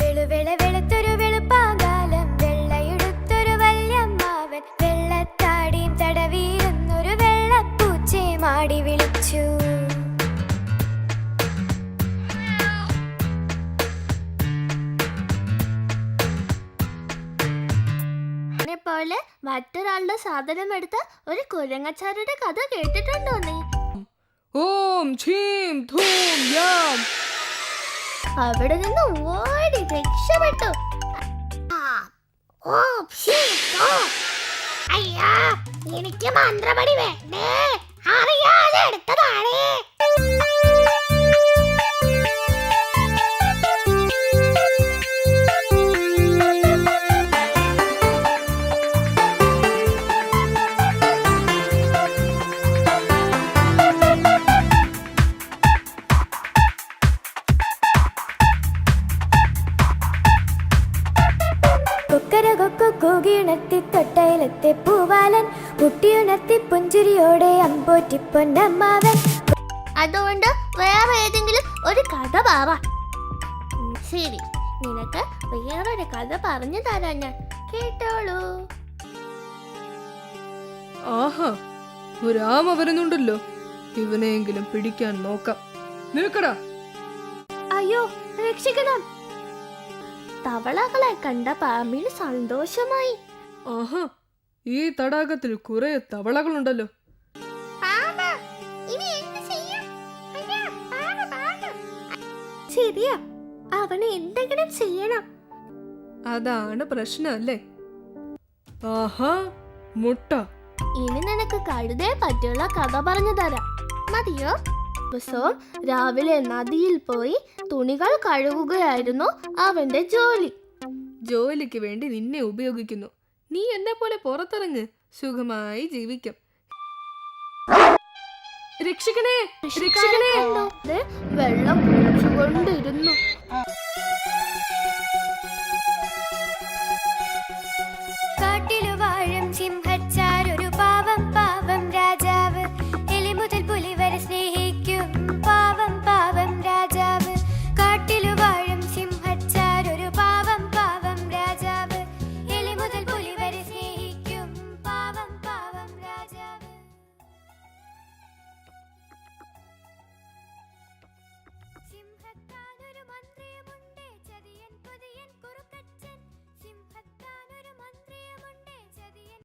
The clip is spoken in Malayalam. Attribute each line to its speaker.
Speaker 1: വെളുത്തൊരു വെളുപ്പാകാലം വെള്ളയെടുത്തൊരു വല്യമ്മാവൻ വെള്ളത്താടിയും തടവിയിരുന്നൊരു വെള്ളപ്പൂച്ചയെ മാടി വിളിച്ചു. പോലെ മറ്റൊരാളുടെ സാധനം എടുത്ത ഒരു കുരങ്ങച്ചാരുടെ കഥ കേട്ടിട്ടുണ്ടോ നീ?
Speaker 2: ഓം ഛീം ധൂം യാം.
Speaker 1: അവിടെ നിന്ന് ഓടി രക്ഷപ്പെട്ടു. അയ്യാ, എനിക്ക് മന്ത്രപടി വേണ്ടേ, അറിയാതെ എടുത്തതാണ്. കൂകിയുണർത്തി തൊട്ടയിലെത്തെ പൂവാലൻ മുട്ടിയുണർത്തി പുഞ്ചിരിയോടെ അമ്പോറ്റി പൊന്നമ്മാവൻ. അതുകൊണ്ട് വേറെ ഏതെങ്കിലും ഒരു കഥ പറ. ശരി, നിനക്ക് വേറൊരു കഥ പറഞ്ഞു തരാം ഞാൻ, കേട്ടോളൂ.
Speaker 2: ആഹാ, ഒരാമ വരുന്നുണ്ടല്ലോ, ഇവനെയെങ്കിലും പിടിക്കാൻ നോക്കാം. നിൽക്കടാ.
Speaker 1: അയ്യോ, രക്ഷിക്കണം. തവളകളെ കണ്ട പാമ്പിന് സന്തോഷമായി.
Speaker 2: ആഹാ, ഈ തടാകത്തിൽ കുറെ തവളകളുണ്ടല്ലോ.
Speaker 1: ശരിയാ, അവന് എന്തെങ്കിലും ചെയ്യണം.
Speaker 2: അതാണ് പ്രശ്നം അല്ലേ? ആഹാ, മുട്ട.
Speaker 1: ഇനി നിനക്ക് കഴുതയെ പറ്റിയുള്ള കഥ പറഞ്ഞു തരാം, മതിയോ? ദിവസവും രാവിലെ നദിയിൽ പോയി തുണികൾ കഴുകുകയായിരുന്നു അവന്റെ ജോലി.
Speaker 2: ജോലിക്ക് വേണ്ടി നിന്നെ ഉപയോഗിക്കുന്നു. നീ എന്നെ പോലെ പുറത്തിറങ്ങ്, സുഖമായി ജീവിക്കാം. രക്ഷിക്കണേ, രക്ഷിക്കണേ.
Speaker 1: വെള്ളം കുടിച്ചുകൊണ്ടിരുന്നു.